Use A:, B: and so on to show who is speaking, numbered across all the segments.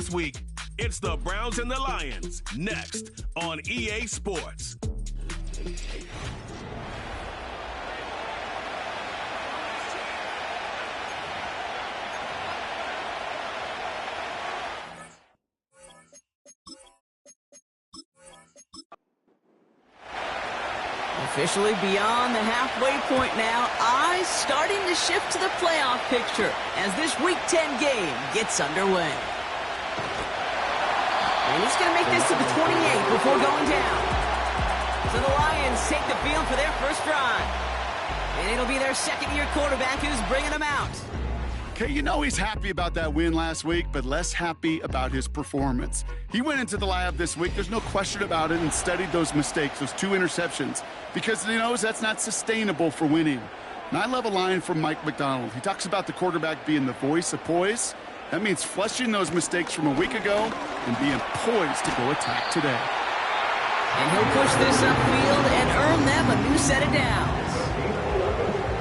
A: this week, it's the Browns and the Lions, next on EA Sports.
B: Officially beyond the halfway point now, eyes starting to shift to the playoff picture as this Week 10 game gets underway. And he's going to make this to the 28 before going down. So the Lions take the field for their first drive. And it'll be their second-year quarterback who's bringing them out.
C: Okay, you know he's happy about that win last week, but less happy about his performance. He went into the lineup this week, there's no question about it, and studied those mistakes, those 2 interceptions, because he knows that's not sustainable for winning. And I love a line from Mike McDonald. He talks about the quarterback being the voice of poise. That means flushing those mistakes from a week ago and being poised to go attack today.
B: And he'll push this upfield and earn them a new set of downs.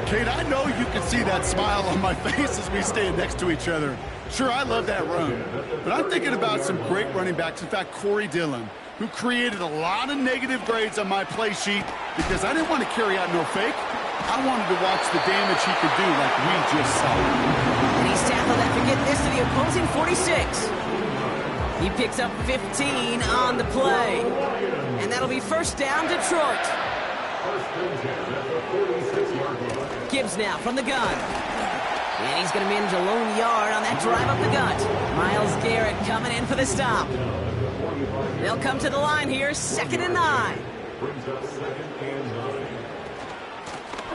C: Kate, I know you can see that smile on my face as we stand next to each other. Sure, I love that run, but I'm thinking about some great running backs. In fact, Corey Dillon, who created a lot of negative grades on my play sheet because I didn't want to carry out no fake. I wanted to watch the damage he could do like we just saw.
B: And he's tackled after getting this to the opposing 46. He picks up 15 on the play. And that'll be first down, Detroit. Gibbs now from the gun. And he's going to manage a lone yard on that drive up the gut. Myles Garrett coming in for the stop. They'll come to the line here, 2nd and 9.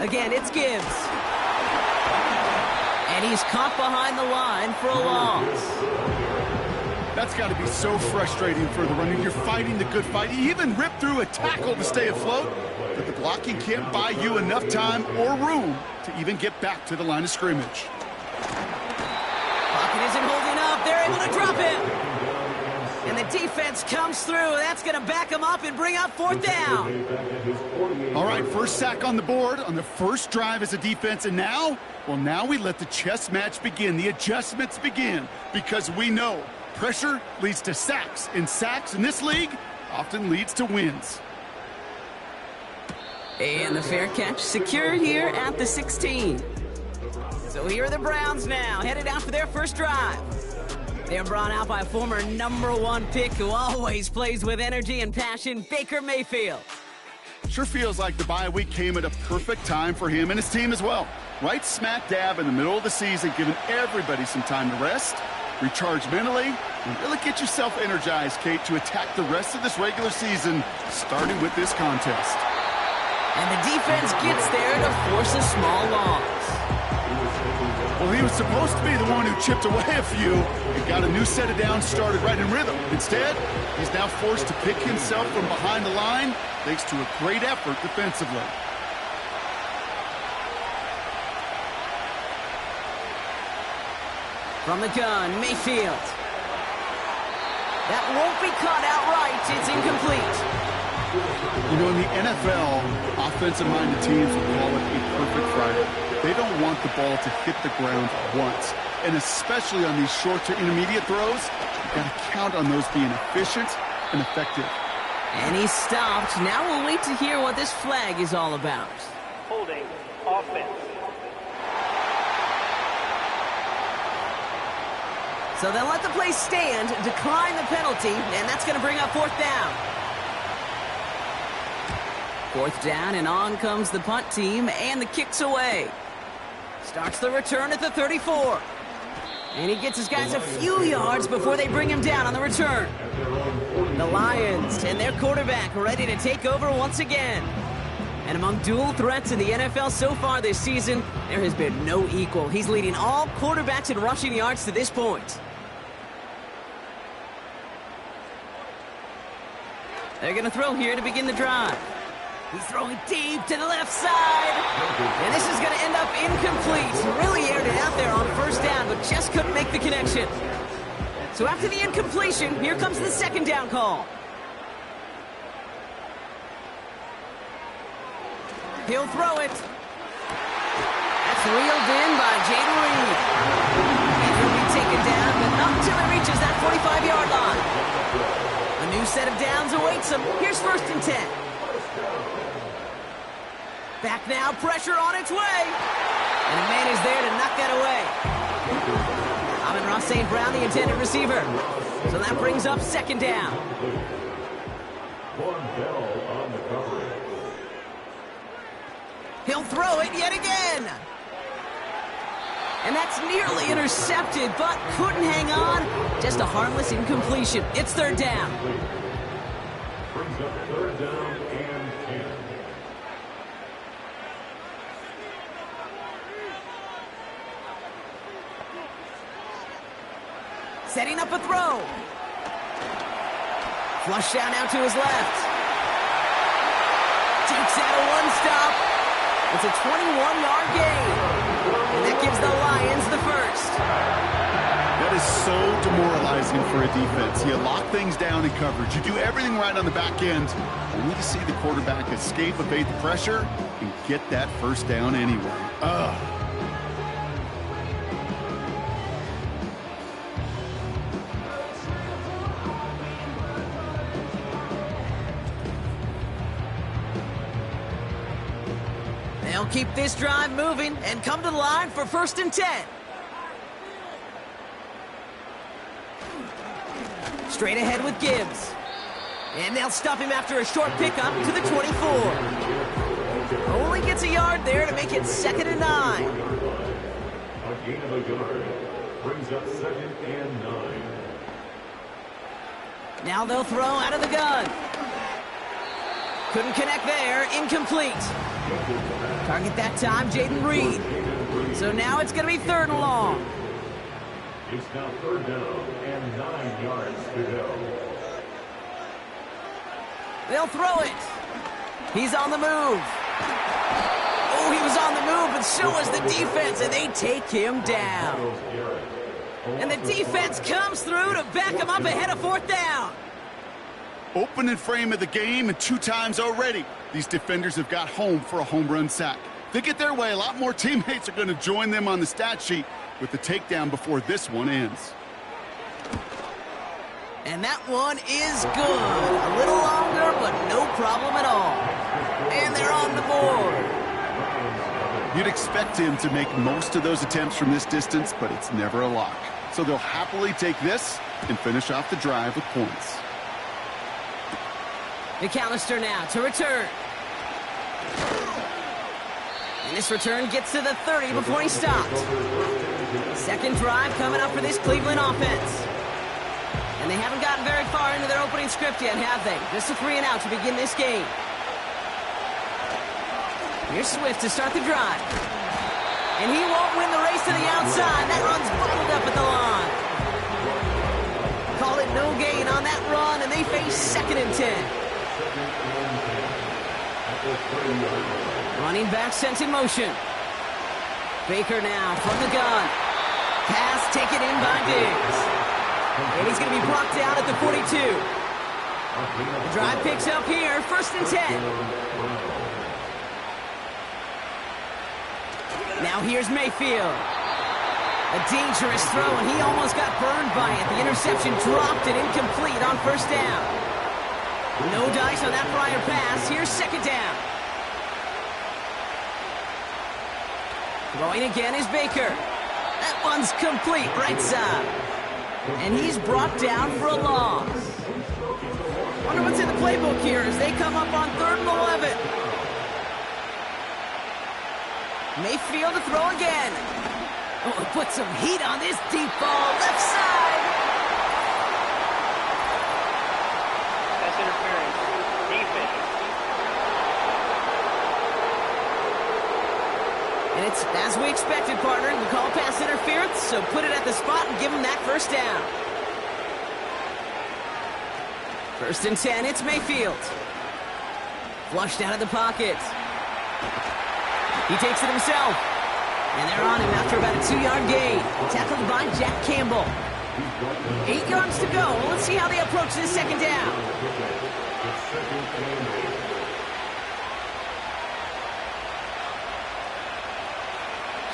B: Again, it's Gibbs. And he's caught behind the line for a loss.
C: That's got to be so frustrating for the runner. You're fighting the good fight. You even ripped through a tackle to stay afloat, but the blocking can't buy you enough time or room to even get back to the line of scrimmage.
B: Pocket isn't holding up. They're able to drop him. And the defense comes through. That's going to back him up and bring up 4th down.
C: All right, first sack on the board on the first drive as a defense. And now, well, now we let the chess match begin. The adjustments begin because we know pressure leads to sacks, and sacks in this league often leads to wins.
B: And the fair catch secured here at the 16. So here are the Browns now, headed out for their first drive. They're brought out by a former #1 pick who always plays with energy and passion, Baker Mayfield.
C: Sure feels like the bye week came at a perfect time for him and his team as well. Right smack dab in the middle of the season, giving everybody some time to rest, recharge mentally, and really get yourself energized, Kate, to attack the rest of this regular season, starting with this contest.
B: And the defense gets there to force a small loss.
C: Well, he was supposed to be the one who chipped away a few and got a new set of downs started right in rhythm. Instead, he's now forced to pick himself from behind the line thanks to a great effort defensively.
B: From the gun, Mayfield. That won't be caught outright. It's incomplete.
C: You know, in the NFL, offensive-minded teams will call it a perfect Friday. They don't want the ball to hit the ground once. And especially on these short to intermediate throws, you've got to count on those being efficient and effective.
B: And he's stopped. Now we'll wait to hear what this flag is all about.
D: Holding offense.
B: So they'll let the play stand, decline the penalty, and that's going to bring up 4th down. 4th down, and on comes the punt team, and the kick's away. Starts the return at the 34. And he gets his guys a few yards before they bring him down on the return. The Lions and their quarterback ready to take over once again. And among dual threats in the NFL so far this season, there has been no equal. He's leading all quarterbacks in rushing yards to this point. They're going to throw here to begin the drive. He's throwing deep to the left side. And this is going to end up incomplete. Really aired it out there on first down, but just couldn't make the connection. So after the incompletion, here comes the 2nd down call. He'll throw it. That's reeled in by Jaden Reed. And he'll be taken down, but not until he reaches that 45 gets him. Here's 1st and 10. Back now, pressure on its way. And a man is there to knock that away. Amon-Ra St. Brown, the intended receiver. So that brings up 2nd down. He'll throw it yet again. And that's nearly intercepted, but couldn't hang on. Just a harmless incompletion. It's 3rd down.
E: Brings up 3rd down and 10.
B: Setting up a throw. Flush down out to his left. Takes out a one-stop. It's a 21-yard gain. And that gives the Lions the 1st.
C: That is so demoralizing for a defense. You lock things down in coverage. You do everything right on the back end, only to see the quarterback escape, evade the pressure, and get that 1st down anyway. Ugh.
B: They'll keep this drive moving and come to the line for 1st and 10. Straight ahead with Gibbs. And they'll stop him after a short pickup to the 24. Only gets a yard there to make it 2nd and 9.
E: A gain of a yard. Brings up 2nd and 9.
B: Now they'll throw out of the gun. Couldn't connect there. Incomplete. Target that time, Jaden Reed. So now it's going to be 3rd and long.
E: It's now 3rd down and 9 yards to go.
B: They'll throw it. He's on the move. Oh, he was on the move, but so was the defense, and they take him down. And the defense comes through to back him up ahead of 4th down.
C: Opening frame of the game, and 2 times already, these defenders have got home for a home run sack. If they get their way, a lot more teammates are going to join them on the stat sheet with the takedown before this one ends.
B: And that one is good. A little longer, but no problem at all. And they're on the board.
C: You'd expect him to make most of those attempts from this distance, but it's never a lock. So they'll happily take this and finish off the drive with points.
B: McAllister now to return. And this return gets to the 30 before he stopped. 2nd drive coming up for this Cleveland offense. And they haven't gotten very far into their opening script yet, have they? Just a 3 and out to begin this game. Here's Swift to start the drive. And he won't win the race to the outside. That run's bottled up at the line. Call it no gain on that run, and they face 2nd and 10. Running back sent in motion. Baker now from the gun. Pass taken in by Diggs. And he's going to be brought down at the 42. The drive picks up here, 1st and 10. Now here's Mayfield. A dangerous throw, and he almost got burned by it. The interception dropped and incomplete on 1st down. No dice on that prior pass. Here's 2nd down. Throwing again is Baker. That one's complete, right side. And he's brought down for a loss. Wonder what's in the playbook here as they come up on 3rd and 11. Mayfield to throw again. Oh, put some heat on this deep ball. Left side.
D: Pass interference. Defense.
B: And it's as we expected, partner. We call pass interference, so put it at the spot and give him that 1st down. 1st and 10, it's Mayfield. Flushed out of the pocket. He takes it himself. And they're on him after about a 2-yard gain. Tackled by Jack Campbell. 8 yards to go. Well, let's see how they approach this 2nd down.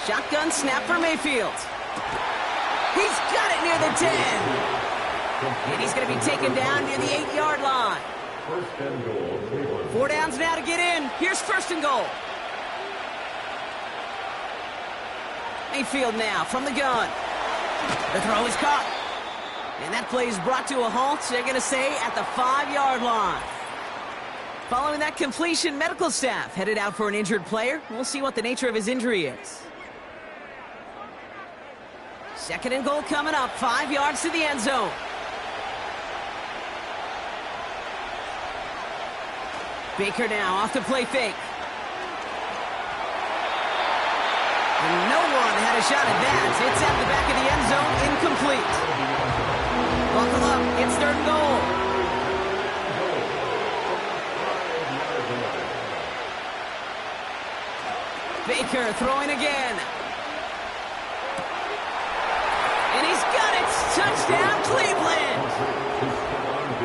B: Shotgun snap for Mayfield. He's got it near the 10. And he's going to be taken down near the 8-yard line.
E: First and goal, Cleveland.
B: 4 downs now to get in. Here's first and goal. Mayfield now from the gun. The throw is caught. And that play is brought to a halt, they're going to say, at the 5-yard line. Following that completion, medical staff headed out for an injured player. We'll see what the nature of his injury is. Second and goal coming up, 5 yards to the end zone. Baker now off the play fake. And no one had a shot at that. It's at the back of the end zone, incomplete. Buckle up, it's third and goal. Baker throwing again. And he's got it! Touchdown, Cleveland!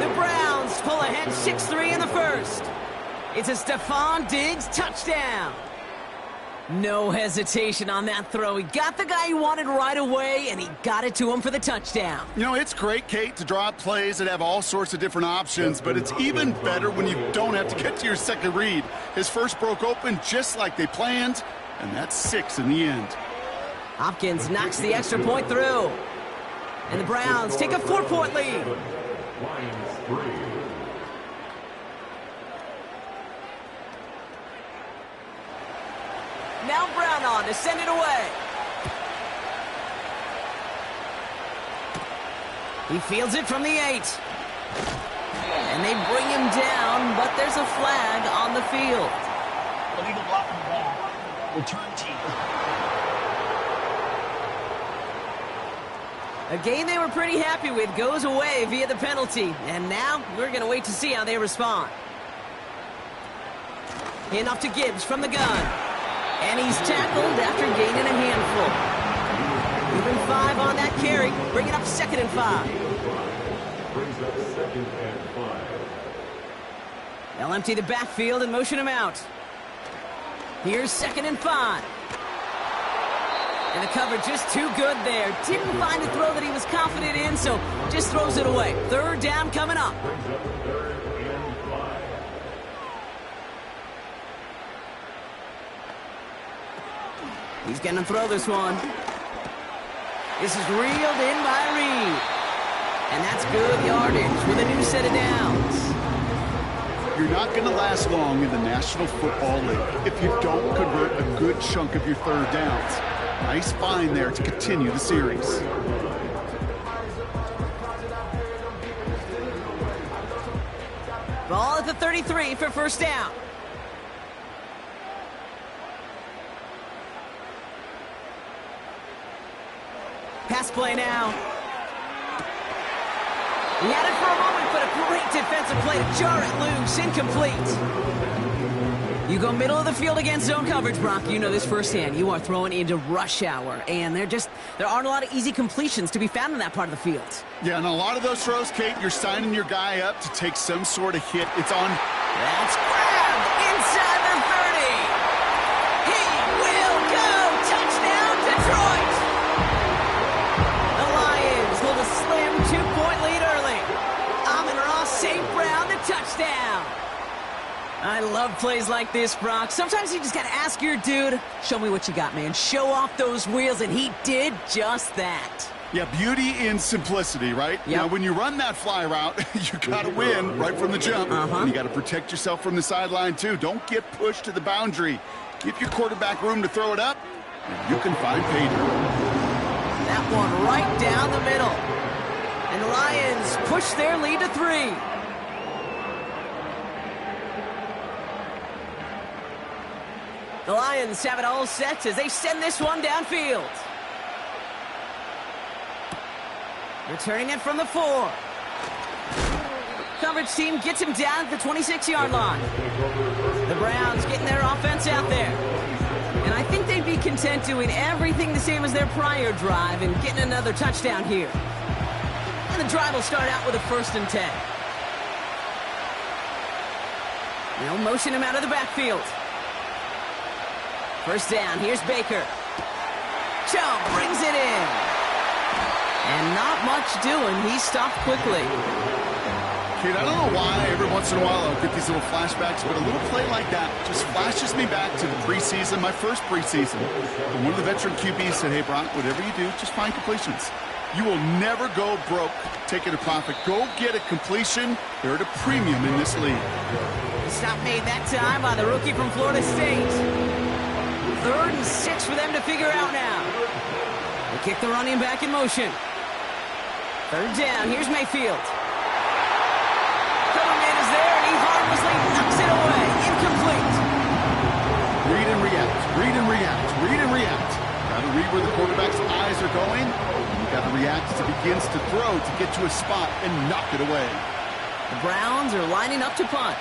B: The Browns pull ahead 6-3 in the first. It's a Stephon Diggs touchdown. No hesitation on that throw. He got the guy he wanted right away, and he got it to him for the touchdown.
C: You know, it's great, Kate, to draw up plays that have all sorts of different options, but it's even better when you don't have to get to your second read. His first broke open just like they planned, and that's 6 in the end.
B: Hopkins knocks the extra point through. And the Browns take a 4-point lead.
E: Lions 3.
B: Now Brown on to send it away. He fields it from the 8. And they bring him down, but there's a flag on the field.
F: Illegal blocking the ball. Return team.
B: A game they were pretty happy with goes away via the penalty. And now we're going to wait to see how they respond. Hand off to Gibbs from the gun. And he's tackled after gaining a handful. Even 5 on that carry, bringing up 2nd and 5.
E: Brings up 2nd and 5.
B: They'll empty the backfield and motion him out. Here's 2nd and 5. And the coverage just too good there. Didn't find a throw that he was confident in, so just throws it away. 3rd down coming up.
E: Brings up 3rd and 5.
B: He's going to throw this one. This is reeled in by Reed. And that's good yardage with a new set of downs.
C: You're not going to last long in the National Football League if you don't convert a good chunk of your 3rd downs. Nice find there to continue the series.
B: Ball at the 33 for first down. Pass play now. He had it for a moment, but a great defensive play to jar it loose. Incomplete. You go middle of the field against zone coverage, Brock. You know this firsthand. You are throwing into rush hour, and there aren't a lot of easy completions to be found in that part of the field.
C: Yeah, and a lot of those throws, Kate, you're signing your guy up to take some sort of hit. It's on.
B: That's grabbed inside the 30. He will go. Touchdown, Detroit. The Lions hold a slim 2-point lead early. Amon-Ra St. Brown, the touchdown. I love plays like this, Brock. Sometimes you just got to ask your dude, show me what you got, man. Show off those wheels, and he did just that.
C: Yeah, beauty in simplicity, right?
B: Yep.
C: Now, when you run that fly route, you got to win right from the jump. And you got to protect yourself from the sideline, too. Don't get pushed to the boundary. Give your quarterback room to throw it up, and you can find pay dirt.
B: That one right down the middle. And the Lions push their lead to 3. The Lions have it all set as they send this one downfield. Returning it from the 4. Coverage team gets him down at the 26-yard line. The Browns getting their offense out there. And I think they'd be content doing everything the same as their prior drive and getting another touchdown here. And the drive will start out with a 1st and 10. They'll motion him out of the backfield. First down, here's Baker. Chubb brings it in. And not much doing. He stopped quickly.
C: Kid, I don't know why every once in a while I'll get these little flashbacks, but a little play like that just flashes me back to the preseason, my first preseason. And one of the veteran QBs said, hey, Brock, whatever you do, just find completions. You will never go broke taking a profit. Go get a completion. They're at a premium in this league.
B: Stop made that time by the rookie from Florida State. 3rd and 6 for them to figure out now. They kick the running back in motion. 3rd down. Here's Mayfield. Coverman is there, and he harmlessly knocks it away. Incomplete.
C: Read and react. Read and react. Read and react. Got to read where the quarterback's eyes are going. You got to react as he begins to throw to get to a spot and knock it away.
B: The Browns are lining up to punt.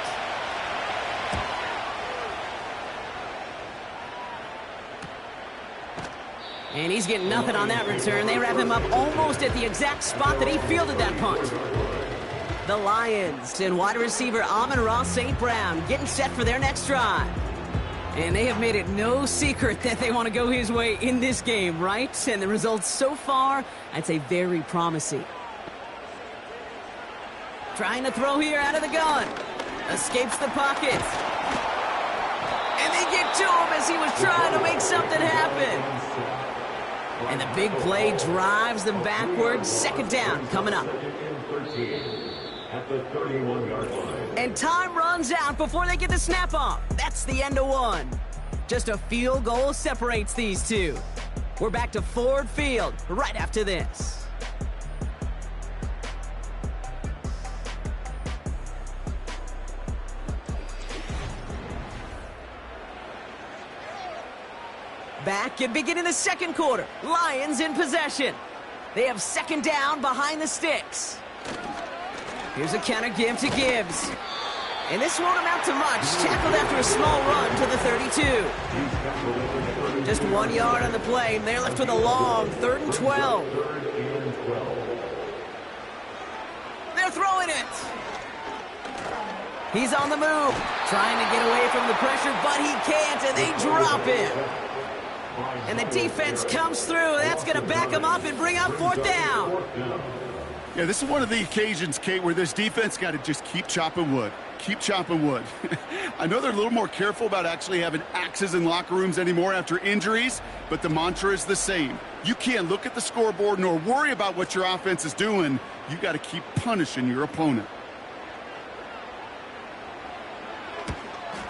B: And he's getting nothing on that return. They wrap him up almost at the exact spot that he fielded that punt. The Lions and wide receiver Amon-Ra St. Brown getting set for their next drive. And they have made it no secret that they want to go his way in this game, right? And the results so far, I'd say very promising. Trying to throw here out of the gun. Escapes the pocket. And they get to him as he was trying to make something happen. And the big play drives them backwards. 2nd down coming up.
E: At the 31-yard line.
B: And time runs out before they get the snap off. That's the end of one. Just a field goal separates these two. We're back to Ford Field right after this. Back and beginning the 2nd quarter. Lions in possession. They have 2nd down behind the sticks. Here's a counter give to Gibbs. And this won't amount to much. Tackled after a small run to the 32. Just 1 yard on the play, and they're left with a long 3rd and 12. They're throwing it. He's on the move, trying to get away from the pressure, but he can't, and they drop him. And the defense comes through. That's going to back him up and bring up 4th down.
C: Yeah, this is one of the occasions, Kate, where this defense got to just keep chopping wood. Keep chopping wood. I know they're a little more careful about actually having axes in locker rooms anymore after injuries, but the mantra is the same. You can't look at the scoreboard nor worry about what your offense is doing. You got to keep punishing your opponent.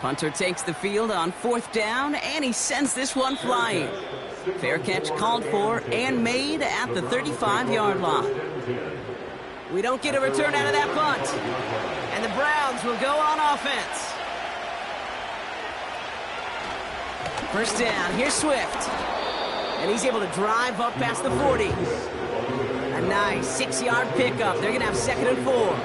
B: Punter takes the field on 4th down, and he sends this one flying. Fair catch called for and made at the 35-yard line. We don't get a return out of that punt. And the Browns will go on offense. 1st down. Here's Swift. And he's able to drive up past the 40. A nice 6-yard pickup. They're going to have 2nd and 4.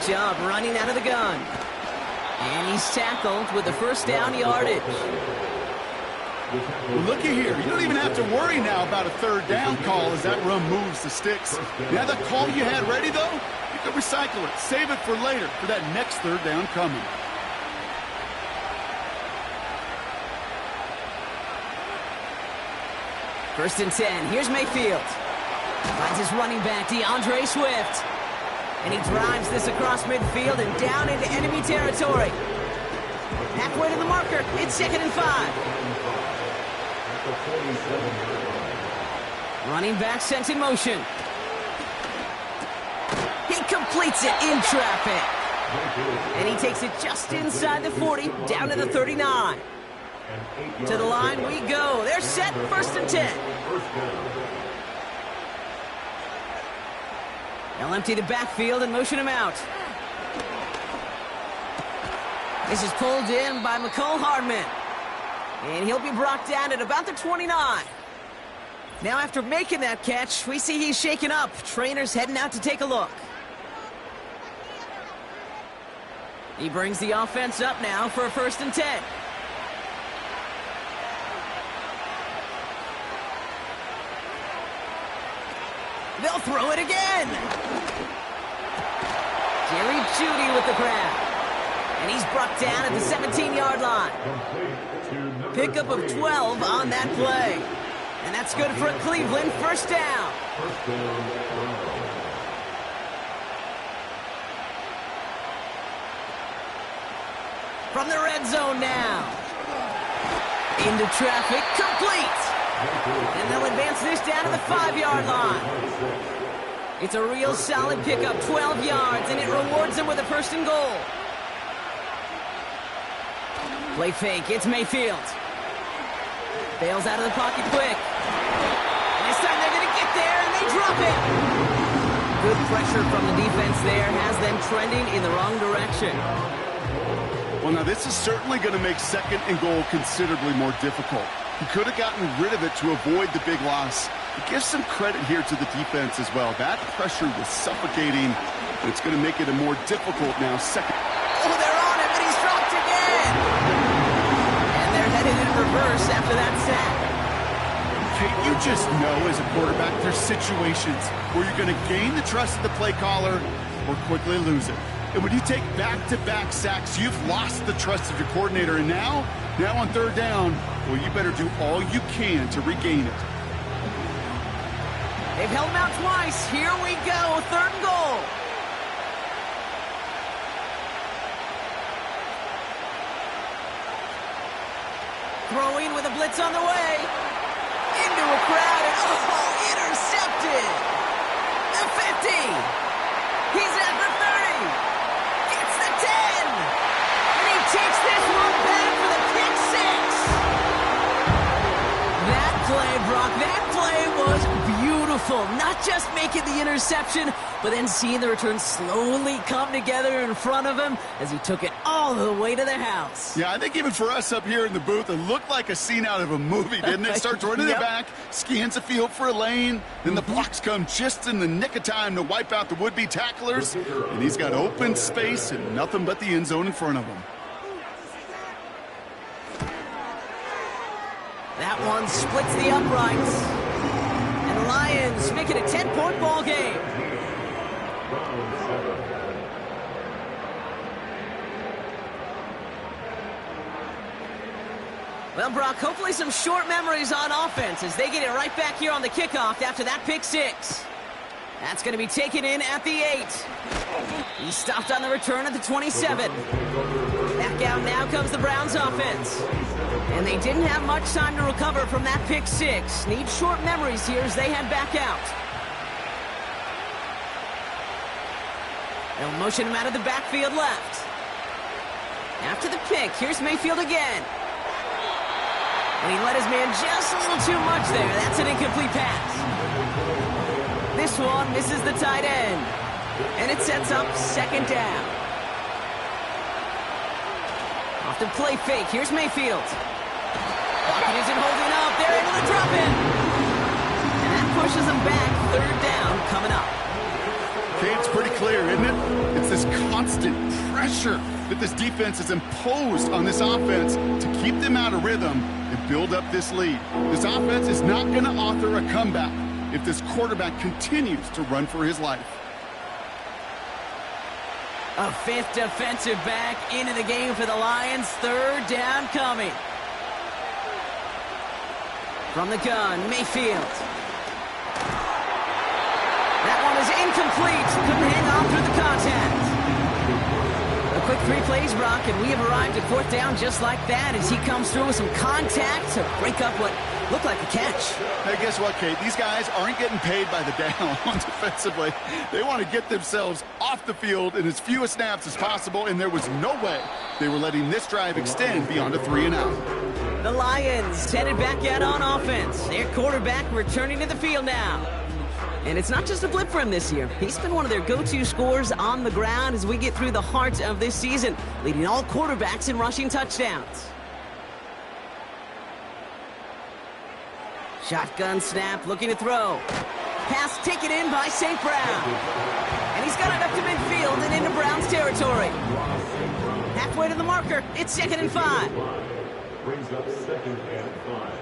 B: Chubb running out of the gun. And he's tackled with the 1st down yardage.
C: Looky here. You don't even have to worry now about a 3rd down call as that run moves the sticks. Now that call you had ready, though, you can recycle it. Save it for later for that next 3rd down coming.
B: First and 10. Here's Mayfield. Finds his running back, DeAndre Swift. And he drives this across midfield and down into enemy territory. Halfway to the marker. It's 2nd and 5. Running back sent in motion. He completes it in traffic. And he takes it just inside the 40, down to the 39. To the line we go. They're set. 1st and 10. They'll empty the backfield and motion him out. This is pulled in by McCole Hardman. And he'll be brought down at about the 29. Now after making that catch, we see he's shaken up. Trainer's heading out to take a look. He brings the offense up now for a 1st and 10. They'll throw it again. Jerry Jeudy with the grab. And he's brought down at the 17-yard line. Pickup of 12 on that play. And that's good for a Cleveland first down.
E: First down, Browns.
B: From the red zone now. Into traffic, complete. And they'll advance this down to the 5-yard line. It's a real solid pickup, 12 yards, and it rewards them with a first and goal. Play fake, it's Mayfield. Bails out of the pocket quick. And this time they're going to get there, and they drop it. Good pressure from the defense there has them trending in the wrong direction.
C: Well, now this is certainly going to make second and goal considerably more difficult. He could have gotten rid of it to avoid the big loss. But give some credit here to the defense as well. That pressure was suffocating, and it's going to make it a more difficult now second.
B: Oh, they're on him, and he's dropped again. And they're headed in reverse after that sack.
C: Kate, you just know as a quarterback there's situations where you're going to gain the trust of the play caller or quickly lose it. And when you take back-to-back sacks, you've lost the trust of your coordinator. And now on third down, well, you better do all you can to regain it.
B: They've held him out twice. Here we go, third and goal. Throwing with a blitz on the way. Into a crowd, and intercepted. The 50. He's at the 30. Gets the 10. And he takes this one back for the pick six. That play, Brock, that play was beautiful. Not just making the interception, but then seeing the return slowly come together in front of him as he took it all the way to the house.
C: Yeah, I think even for us up here in the booth, it looked like a scene out of a movie, didn't it? Starts running it back, scans the field for a lane, then the blocks come just in the nick of time to wipe out the would-be tacklers, and he's got open space and nothing but the end zone in front of him.
B: That one splits the uprights. And the Lions make it a 10-point ball game. Well, Brock, hopefully some short memories on offense as they get it right back here on the kickoff after that pick six. That's going to be taken in at the 8. He stopped on the return at the 27. Back out now comes the Browns offense. And they didn't have much time to recover from that pick six. Need short memories here as they head back out. They'll motion him out of the backfield left. After the pick, here's Mayfield again. And he let his man just a little too much there. That's an incomplete pass. This one misses the tight end. And it sets up second down. Off the play fake. Here's Mayfield. Pocket isn't holding up. They're able to drop it. And that pushes them back. Third down coming up.
C: Okay, it's pretty clear, isn't it? It's this constant pressure that this defense has imposed on this offense to keep them out of rhythm and build up this lead. This offense is not going to author a comeback if this quarterback continues to run for his life.
B: A fifth defensive back into the game for the Lions. Third down coming. From the gun, Mayfield. That one is incomplete. Couldn't hang on through the contact. A quick 3 plays, Brock, and we have arrived at fourth down just like that as he comes through with some contact to break up what looked like a catch.
C: Hey, guess what, Kate? These guys aren't getting paid by the down defensively. They want to get themselves off the field in as few snaps as possible, and there was no way they were letting this drive extend beyond a 3-and-out.
B: The Lions headed back out on offense. Their quarterback returning to the field now. And it's not just a blip for him this year. He's been one of their go-to scorers on the ground as we get through the heart of this season, leading all quarterbacks in rushing touchdowns. Shotgun snap, looking to throw. Pass taken in by St. Brown. And he's got it up to midfield and into Brown's territory. Halfway to the marker, it's 2nd and 5.
E: Brings up 2nd and 5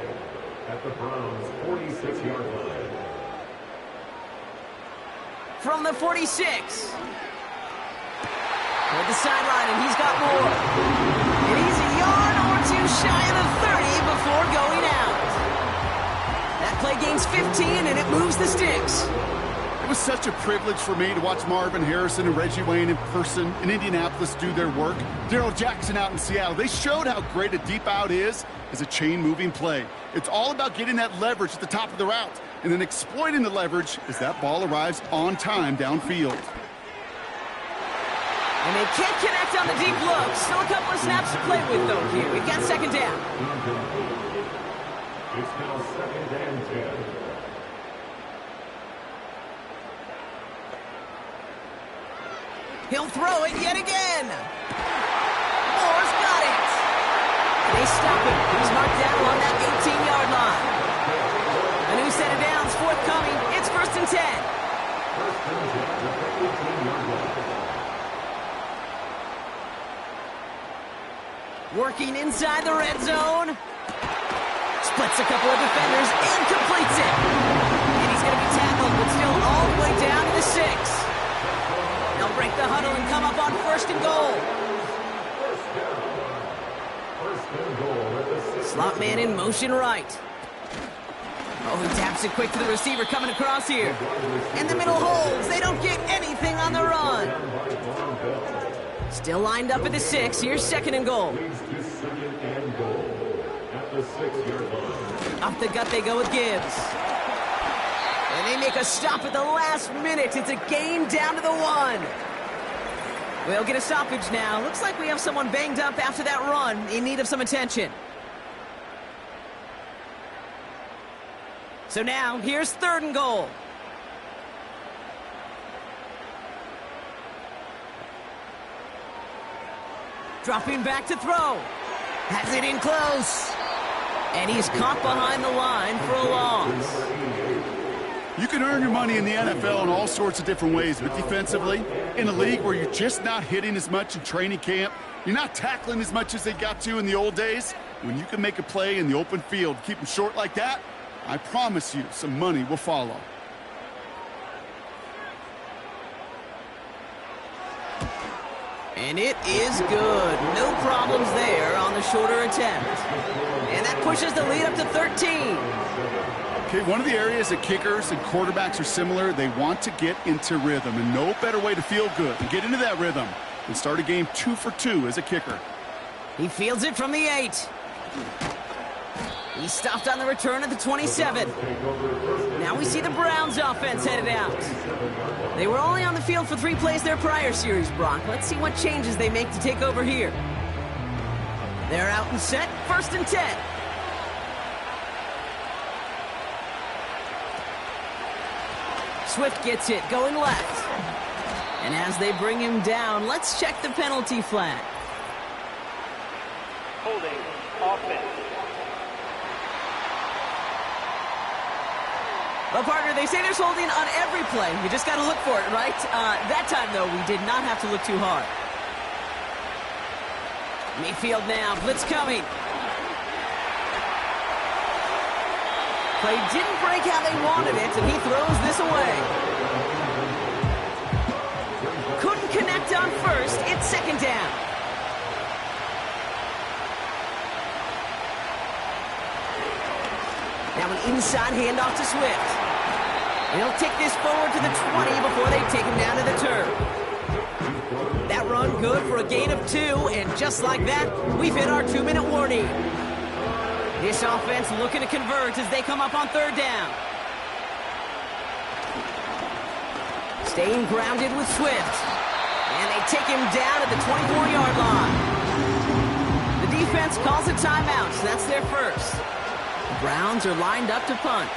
E: at the Browns' 46-yard line.
B: From the 46. Toward the sideline, and he's got more. And he's a yard or two shy of the 30 before going out. That play gains 15, and it moves the sticks.
C: It was such a privilege for me to watch Marvin Harrison and Reggie Wayne in person in Indianapolis do their work. Darrell Jackson out in Seattle. They showed how great a deep out is as a chain-moving play. It's all about getting that leverage at the top of the route and then exploiting the leverage as that ball arrives on time downfield.
B: And they can't connect on the deep look. Still a couple of snaps to play with, though, here. We've got second down.
E: It's now second and 10.
B: He'll throw it yet again. Moore's got it. They stop him. He's marked down on that 18-yard line. A new set of downs forthcoming. It's 1st and 10.
E: First and 10 at the 18-yard line.
B: Working inside the red zone. Splits a couple of defenders and completes it. And he's going to be tackled, but still all the way down to the 6. They'll break the huddle and come up on 1st and goal.
E: First and goal at the 6.
B: Slot man in motion right. Oh, he taps it quick to the receiver coming across here. And the middle holds. They don't get anything on the run. Still lined up at the 6. Here's 2nd and goal.
E: Leads to second and goal at the 6-yard line.
B: Off the gut they go with Gibbs. And they make a stop at the last minute. It's a gain down to the 1. We'll get a stoppage now. Looks like we have someone banged up after that run, in need of some attention. So now, here's 3rd and goal. Dropping back to throw. Has it in close. And he's caught behind the line for a loss.
C: You can earn your money in the NFL in all sorts of different ways, but defensively, in a league where you're just not hitting as much in training camp, you're not tackling as much as they got to in the old days, when you can make a play in the open field, keep them short like that, I promise you some money will follow.
B: And it is good. No problems there on the shorter attempt. And that pushes the lead up to 13.
C: Okay, one of the areas that kickers and quarterbacks are similar, they want to get into rhythm, and no better way to feel good and get into that rhythm than start a game 2 for 2 as a kicker.
B: He fields it from the 8. He stopped on the return at the 27. Now we see the Browns offense headed out. They were only on the field for 3 plays their prior series, Brock. Let's see what changes they make to take over here. They're out and set, 1st and 10. Swift gets it, going left. And as they bring him down, let's check the penalty flag.
D: Holding offense.
B: Well, partner, they say there's holding on every play. You just got to look for it, right? That time, though, we did not have to look too hard. Mayfield now, blitz coming. Play didn't break how they wanted it, and he throws this away. Couldn't connect on 1st. It's 2nd down. Now an inside handoff to Swift. He'll take this forward to the 20 before they take him down to the turf. That run good for a gain of 2, and just like that, we've hit our 2-minute warning. This offense looking to convert as they come up on 3rd down. Staying grounded with Swift. And they take him down at the 24-yard line. The defense calls a timeout, so that's their first. The Browns are lined up to punt.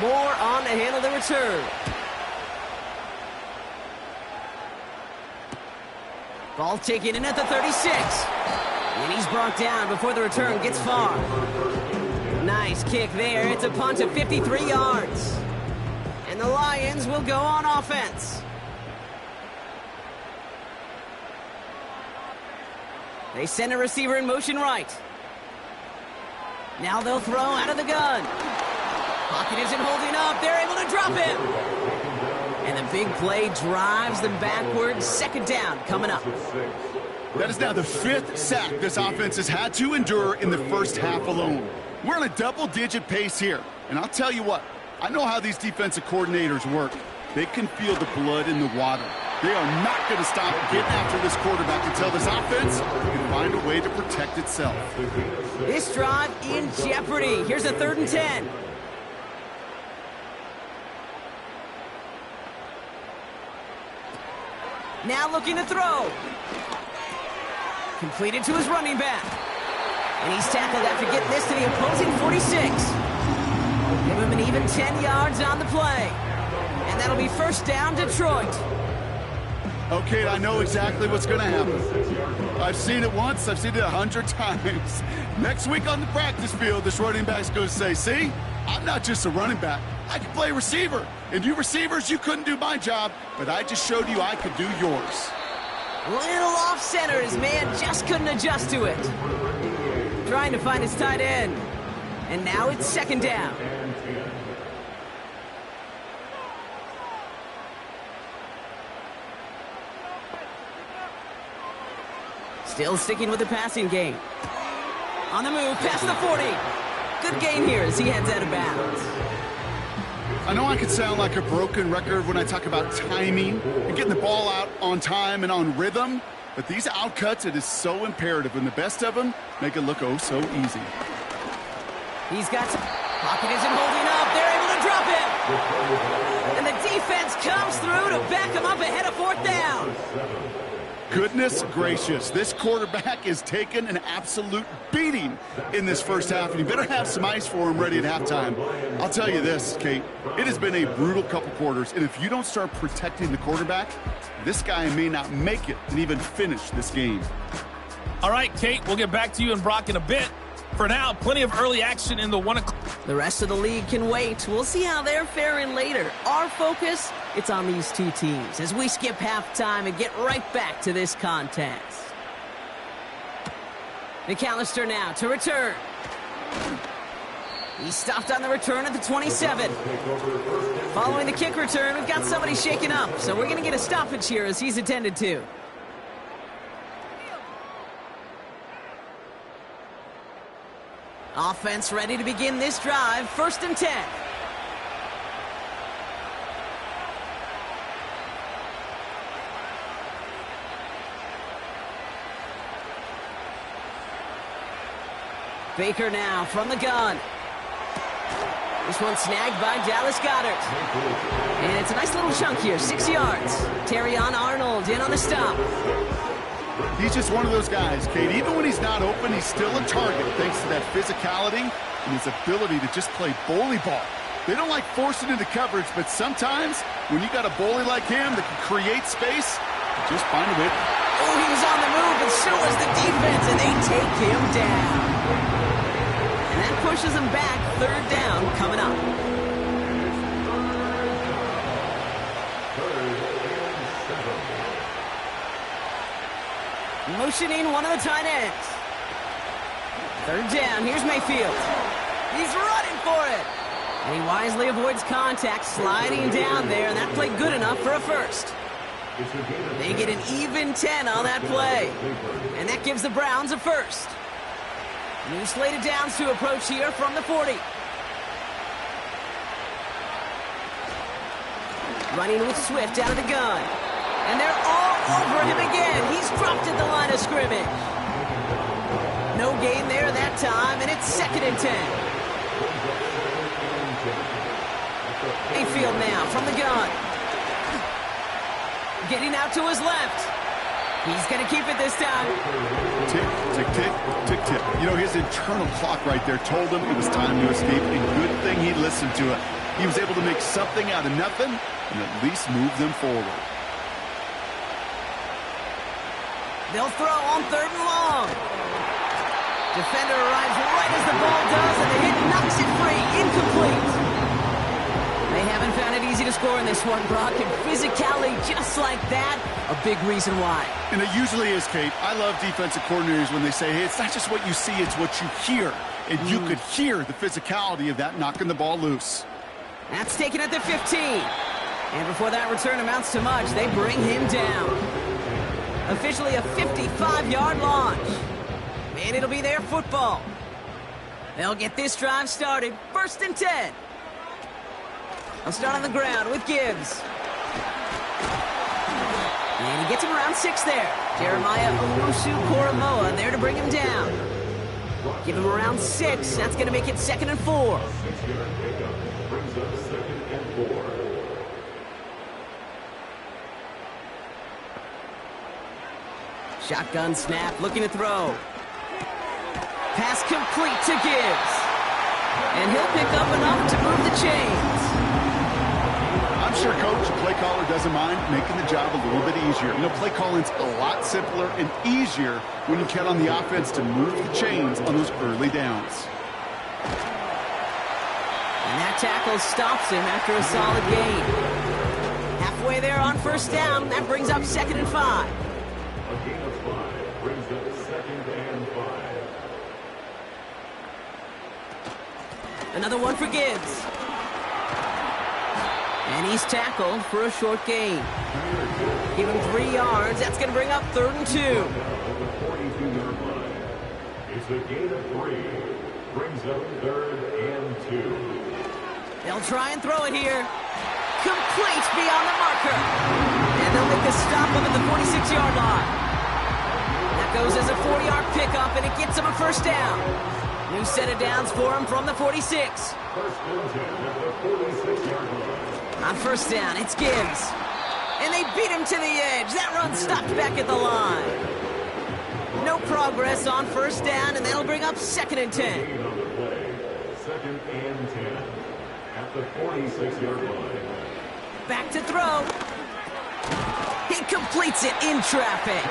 B: Moore on to handle the return. Ball taken in at the 36. And he's brought down before the return gets far. Nice kick there. It's a punt of 53 yards. And the Lions will go on offense. They send a receiver in motion right. Now they'll throw out of the gun. Pocket isn't holding up. They're able to drop him. And the big play drives them backwards. 2nd down coming up.
C: That is now the 5th sack this offense has had to endure in the first half alone. We're on a double-digit pace here. And I'll tell you what, I know how these defensive coordinators work. They can feel the blood in the water. They are not going to stop getting after this quarterback until this offense can find a way to protect itself.
B: This drive in jeopardy. Here's a 3rd and 10. Now looking to throw. Completed to his running back. And he's tackled after getting this to the opposing 46. Give him an even 10 yards on the play. And that'll be 1st down, Detroit.
C: Okay, I know exactly what's going to happen. I've seen it once. I've seen it 100 times. Next week on the practice field, this running back's going to say, see, I'm not just a running back. I can play receiver. And you receivers, you couldn't do my job, but I just showed you I could do yours.
B: Little off center. His man just couldn't adjust to it. Trying to find his tight end. And now it's 2nd down. Still sticking with the passing game. On the move, past the 40. Good gain here as he heads out of bounds.
C: I know I could sound like a broken record when I talk about timing and getting the ball out on time and on rhythm, but these outcuts, it is so imperative, and the best of them make it look oh so easy.
B: He's got some... Pocket isn't holding up. They're able to drop him. And the defense comes through to back him up ahead of 4th down.
C: Goodness gracious, this quarterback is taking an absolute beating in this first half, and you better have some ice for him ready at halftime. I'll tell you this, Kate, it has been a brutal couple quarters, and if you don't start protecting the quarterback, this guy may not make it and even finish this game.
G: All right, Kate, we'll get back to you and Brock in a bit. For now, plenty of early action in the 1 o'clock.
B: The rest of the league can wait. We'll see how they're faring later. Our focus, it's on these two teams as we skip halftime and get right back to this contest. McAllister now to return. He stopped on the return at the 27. Following the kick return, we've got somebody shaken up, so we're going to get a stoppage here as he's attended to. Offense ready to begin this drive. 1st and 10. Baker now from the gun. This one snagged by Dallas Goedert. And it's a nice little chunk here, 6 yards. Terrion Arnold in on the stop.
C: He's just one of those guys, Kate. Even when he's not open, he's still a target thanks to that physicality and his ability to just play bully ball. They don't like forcing into coverage, but sometimes when you got a bully like him that can create space, just find a way.
B: Oh, he was on the move, but so was the defense, and they take him down. And that pushes him back. 3rd down coming up. Motioning one of the tight ends. 3rd down. Here's Mayfield. He's running for it. And he wisely avoids contact, sliding down there, and that played good enough for a 1st. They get an even 10 on that play. And that gives the Browns a 1st. New slated downs to approach here from the 40. Running with Swift out of the gun. And they're all over him again. He's dropped at the line of scrimmage. No gain there that time, and it's 2nd and 10. Mayfield now from the gun. Getting out to his left. He's going to keep it this time.
C: Tick, tick, tick, tick, tick. You know, his internal clock right there told him it was time to escape, and good thing he listened to it. He was able to make something out of nothing and at least move them forward.
B: They'll throw on 3rd and long. Defender arrives right as the ball does, and the hit knocks it free. Incomplete. They haven't found it easy to score in this one, Brock, and physicality just like that, a big reason why.
C: And it usually is, Kate. I love defensive coordinators when they say, hey, it's not just what you see, it's what you hear. And you could hear the physicality of that knocking the ball loose.
B: That's taken at the 15. And before that return amounts to much, they bring him down. Officially a 55-yard launch. And it'll be their football. They'll get this drive started. 1st and 10. They'll start on the ground with Gibbs. And he gets him around 6 there. Jeremiah Owusu-Koramoah there to bring him down. Give him around 6. That's going to make it 2nd and 4.
E: 6-yard pickup brings up 2nd and 4.
B: Shotgun snap, looking to throw. Pass complete to Gibbs. And he'll pick up enough to move the chains.
C: I'm sure coach, play caller doesn't mind making the job a little bit easier. You know, play calling's a lot simpler and easier when you count on the offense to move the chains on those early downs.
B: And that tackle stops him after a solid gain. Halfway there on 1st down, that brings up 2nd and 5.
E: A gain of 5 brings up 2nd and 5.
B: Another one for Gibbs. And he's tackled for a short gain. Give him 3 yards. That's going to bring up 3rd and 2.
E: At the 42-yard line. It's a gain of 3. Brings up 3rd and 2.
B: They'll try and throw it here. Complete beyond the marker. And they'll make a stop up at the 46-yard line. That goes as a 4-yard pickup, and it gets him a 1st down. New set of downs for him from the 46.
E: 1st and 10 at the 46-yard line.
B: On 1st down, it's Gibbs. And they beat him to the edge. That run stopped back at the line. No progress on 1st down, and that'll bring up 2nd and 10.
E: Gain on the play. 2nd and 10 at the 46-yard line.
B: Back to throw. He completes it in traffic.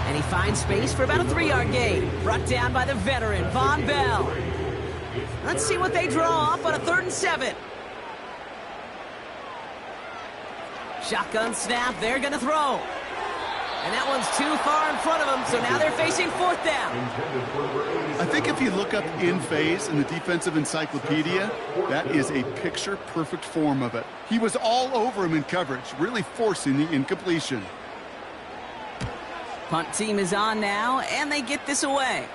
B: And he finds space for about a 3-yard gain. Brought down by the veteran, Von Bell. Let's see what they draw up on a 3rd and 7. Shotgun snap, they're going to throw. And that one's too far in front of them, so now they're facing 4th down.
C: I think if you look up in phase in the defensive encyclopedia, that is a picture-perfect form of it. He was all over him in coverage, really forcing the incompletion.
B: Punt team is on now, and they get this away.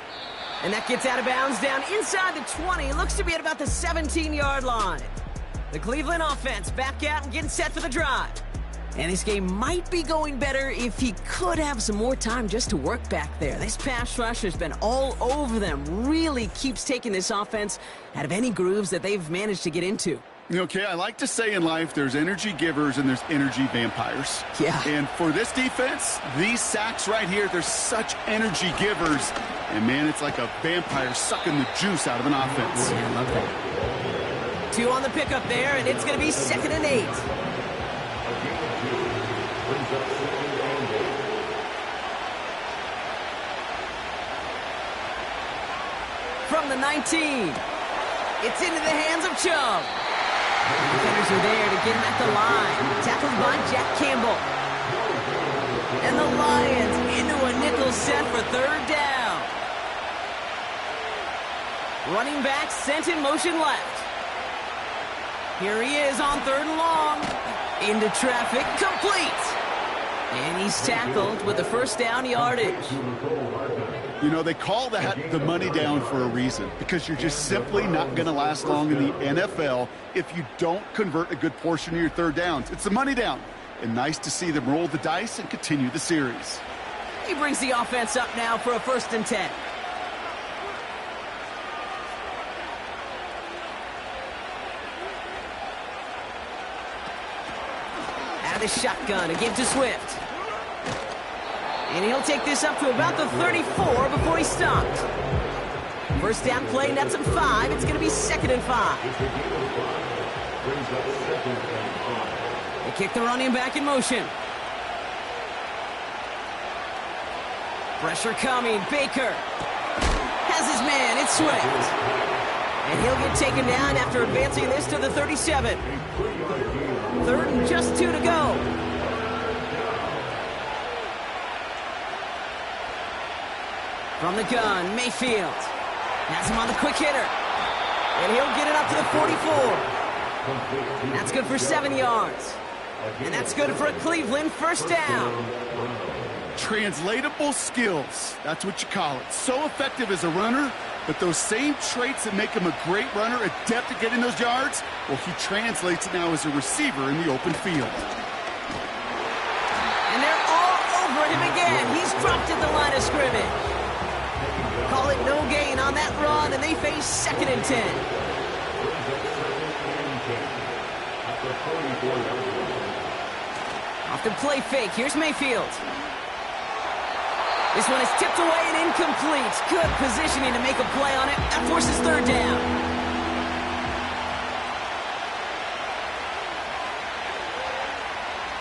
B: And that gets out of bounds down inside the 20. It looks to be at about the 17-yard line. The Cleveland offense back out and getting set for the drive. And this game might be going better if he could have some more time just to work back there. This pass rush has been all over them. Really keeps taking this offense out of any grooves that they've managed to get into.
C: Okay, I like to say in life there's energy givers and there's energy vampires.
B: Yeah.
C: And for this defense, these sacks right here, they're such energy givers. And, man, it's like a vampire sucking the juice out of an offense.
B: Yeah, I love that. 2 on the pickup there, and it's going to be 2nd and 8. From the 19, it's into the hands of Chubb. The defenders are there to get him at the line. Tackled by Jack Campbell. And the Lions into a nickel set for 3rd down. Running back sent in motion left. Here he is on 3rd and long. Into traffic, complete. And he's tackled with the 1st down yardage.
C: You know, they call that the money down for a reason, because you're just simply not going to last long in the NFL if you don't convert a good portion of your 3rd downs. It's the money down. And nice to see them roll the dice and continue the series.
B: He brings the offense up now for a 1st and 10. Out of the shotgun, again to Swift. And he'll take this up to about the 34 before he's stopped. 1st down play, nets him 5. It's going to be 2nd and 5. They kick the running back in motion. Pressure coming. Baker has his man. It's Swift. And he'll get taken down after advancing this to the 37. 3rd and just 2 to go. From the gun, Mayfield has him on the quick hitter. And he'll get it up to the 44. That's good for 7 yards. And that's good for a Cleveland 1st down.
C: Translatable skills. That's what you call it. So effective as a runner, But those same traits that make him a great runner, adept at getting those yards, well, he translates it now as a receiver in the open field.
B: And they're all over him again. He's dropped at the line of scrimmage. Call it no gain on that run, and they face 2nd and 10. Off the play fake, here's Mayfield. This one is tipped away and incomplete. Good positioning to make a play on it. That forces 3rd down.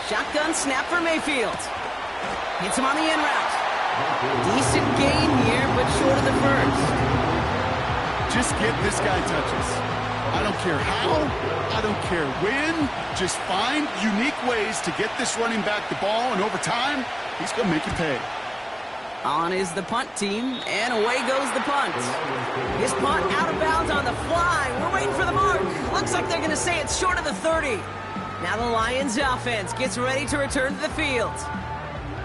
B: Shotgun snap for Mayfield. Hits him on the in route. Decent gain here, but short of the first.
C: Just get this guy touches. I don't care how, I don't care when. Just find unique ways to get this running back the ball, and over time, he's going to make you pay.
B: On is the punt team, and away goes the punt. His punt out of bounds on the fly. We're waiting for the mark. Looks like they're going to say it's short of the 30. Now the Lions offense gets ready to return to the field.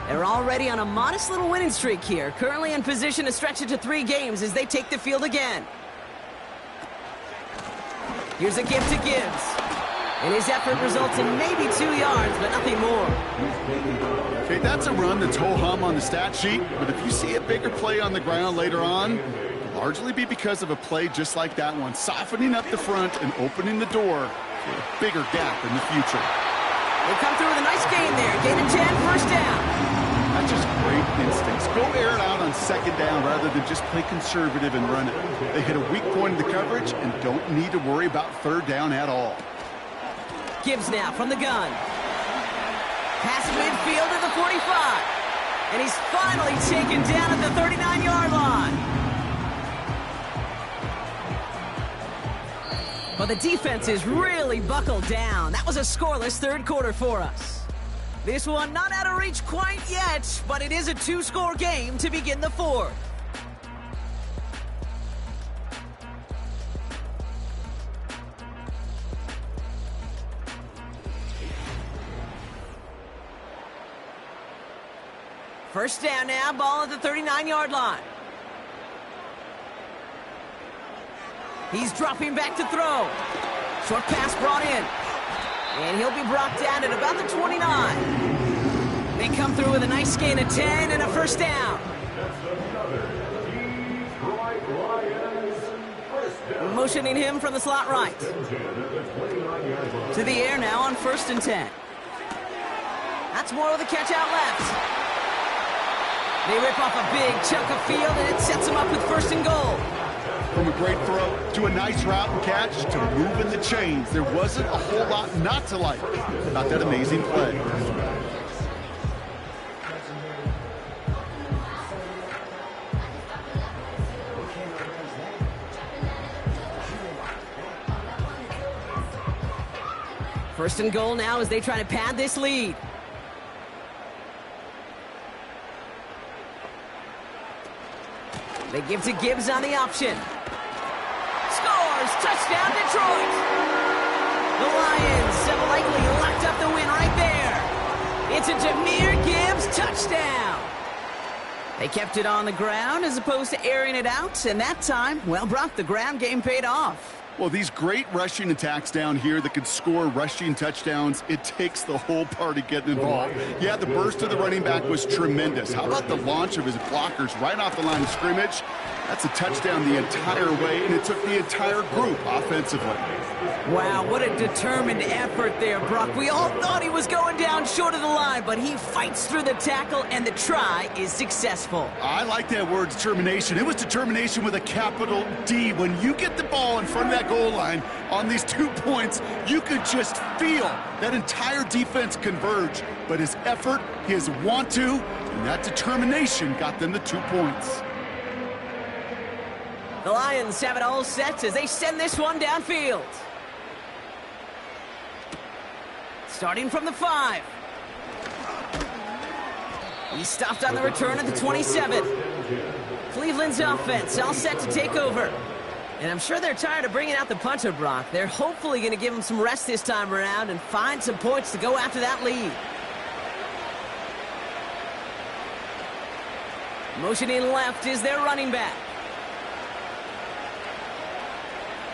B: They're already on a modest little winning streak here, currently in position to stretch it to 3 games as they take the field again. Here's a give to Gibbs. And his effort results in maybe 2 yards, but nothing more.
C: Okay, that's a run that's ho-hum on the stat sheet, but if you see a bigger play on the ground later on, it'll largely be because of a play just like that one, softening up the front and opening the door for a bigger gap in the future.
B: They come through with a nice gain there. Gain of 10, 1st down.
C: That's just great instincts. Go air it out on 2nd down rather than just play conservative and run it. They hit a weak point in the coverage and don't need to worry about 3rd down at all.
B: Gibbs now from the gun. Pass midfield at the 45. And he's finally taken down at the 39-yard line. But the defense is really buckled down. That was a scoreless 3rd quarter for us. This one not out of reach quite yet, but it is a 2-score game to begin the 4th. First down now, ball at the 39-yard line. He's dropping back to throw. Short pass brought in. And he'll be brought down at about the 29. They come through with a nice gain of 10 and a 1st down. Motioning him from the slot right. To the air now on 1st and 10. That's more with a catch out left. They rip off a big chunk of field, and it sets them up with 1st and goal.
C: From a great throw to a nice route and catch to moving the chains, there wasn't a whole lot not to like about that amazing play.
B: First and goal now as they try to pad this lead. They give to Gibbs on the option. Scores! Touchdown, Detroit! The Lions have likely locked up the win right there. It's a Jahmyr Gibbs touchdown. They kept it on the ground as opposed to airing it out, and that time, well, Brock, the ground game paid off.
C: Well, these great rushing attacks down here that could score rushing touchdowns, it takes the whole party getting involved. Yeah, the burst of the running back was tremendous. How about the launch of his blockers right off the line of scrimmage? That's a touchdown the entire way, and it took the entire group offensively.
B: Wow, what a determined effort there, Brock. We all thought he was going down short of the line, but he fights through the tackle, and the try is successful.
C: I like that word, determination. It was determination with a capital D. When you get the ball in front of that goal line on these 2 points, you could just feel that entire defense converge. But his effort, his want to, and that determination got them the 2 points.
B: The Lions have it all set as they send this one downfield. Starting from the 5. He stopped on the return at the 27. Cleveland's offense all set to take over. And I'm sure they're tired of bringing out the punter, Brock. They're hopefully going to give him some rest this time around and find some points to go after that lead. Motioning left is their running back.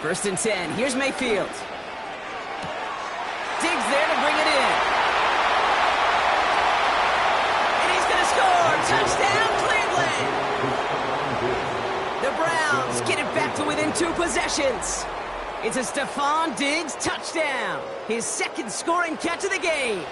B: First and 10. Here's Mayfield. Diggs there to bring it in. And he's going to score. Touchdown, Cleveland. The Browns get it back to within 2 possessions. It's a Stephon Diggs touchdown. His second scoring catch of the game.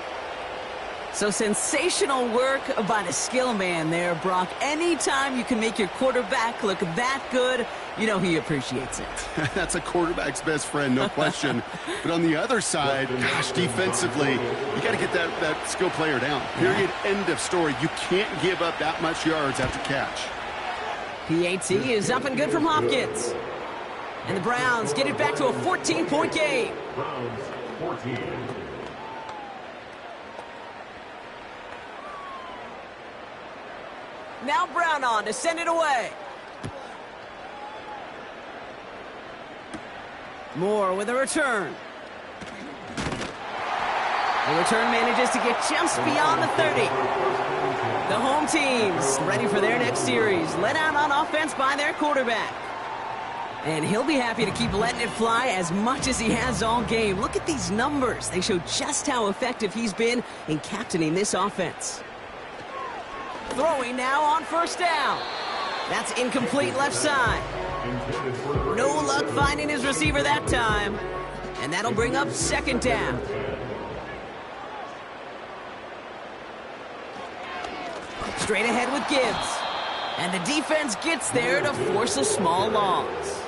B: So sensational work by the skill man there, Brock. Anytime you can make your quarterback look that good, you know he appreciates it.
C: That's a quarterback's best friend, no question. But on the other side, gosh, defensively, you got to get that skill player down. Period, end of story. You can't give up that much yards after catch.
B: PAT is up and good from Hopkins. And the Browns get it back to a 14-point game.
E: Browns 14.
B: Now Brown on to send it away. Moore with a return. The return manages to get just beyond the 30. The home team's ready for their next series. Let out on offense by their quarterback. And he'll be happy to keep letting it fly as much as he has all game. Look at these numbers. They show just how effective he's been in captaining this offense. Throwing now on first down. That's incomplete left side. No luck finding his receiver that time. And that'll bring up second down. Straight ahead with Gibbs. And the defense gets there to force a small loss.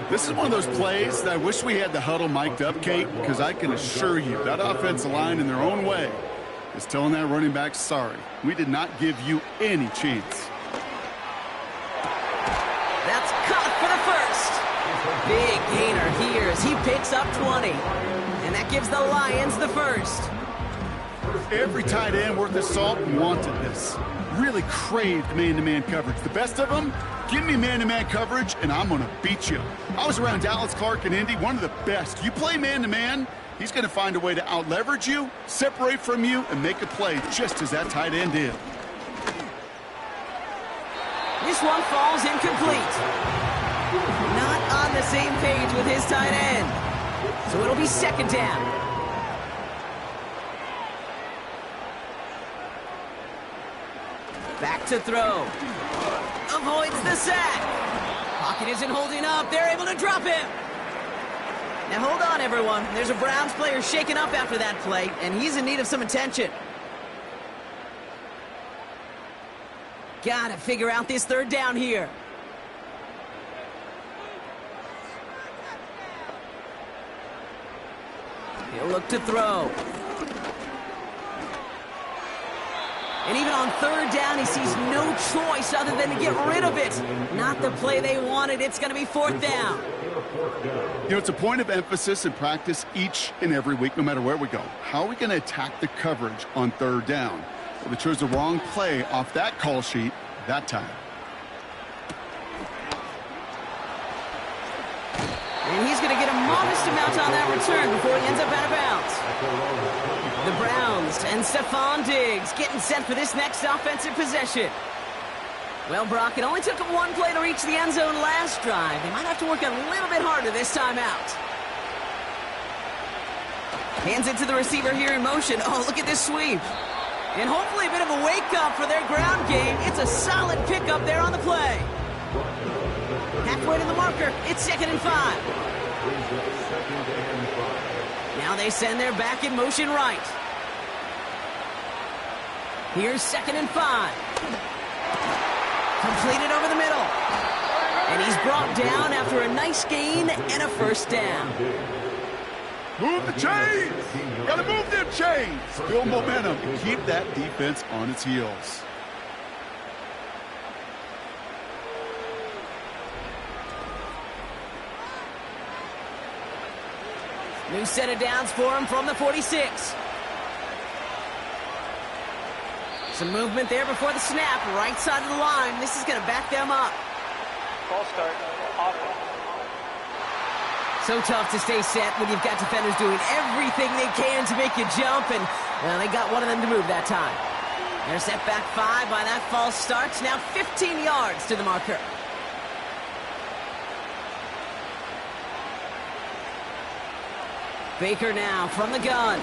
C: This is one of those plays that I wish we had the huddle mic'd up, Kate, because I can assure you that offensive line in their own way is telling that running back, sorry, we did not give you any chance.
B: That's caught for the first. Big gainer here as he picks up 20. And that gives the Lions the first.
C: Every tight end worth his salt wanted this. Really craved man-to-man coverage. The best of them, give me man-to-man coverage, and I'm going to beat you. I was around Dallas Clark and Indy, one of the best. You play man-to-man, he's going to find a way to out-leverage you, separate from you, and make a play just as that tight end did.
B: This one falls incomplete. Not on the same page with his tight end. So it'll be second down. Back to throw. Avoids the sack. Pocket isn't holding up. They're able to drop him. Now hold on, everyone. There's a Browns player shaken up after that play, and he's in need of some attention. Gotta figure out this third down here. He'll look to throw. And even on third down, he sees no choice other than to get rid of it. Not the play they wanted. It's going to be fourth down.
C: You know, it's a point of emphasis in practice each and every week, no matter where we go. How are we going to attack the coverage on third down? Well, they chose the wrong play off that call sheet that time.
B: And he's going to get a modest amount on that return before he ends up out of bounds. The Browns and Stephon Diggs getting set for this next offensive possession. Well, Brock, it only took them one play to reach the end zone last drive. They might have to work a little bit harder this time out. Hands it to the receiver here in motion. Oh, look at this sweep. And hopefully a bit of a wake-up for their ground game. It's a solid pickup there on the play. Halfway to the marker. It's 2nd and 5. Now they send their back in motion right. Here's 2nd and 5. Completed over the middle. And he's brought down after a nice gain and a first down.
C: Move the chains! Gotta move them chains! Build momentum and keep that defense on its heels.
B: New set of downs for him from the 46. Some movement there before the snap, right side of the line. This is going to back them up.
D: False start. Offense.
B: So tough to stay set when you've got defenders doing everything they can to make you jump, and well, they got one of them to move that time. They're set back 5 by that false start. Now 15 yards to the marker. Baker now from the gun.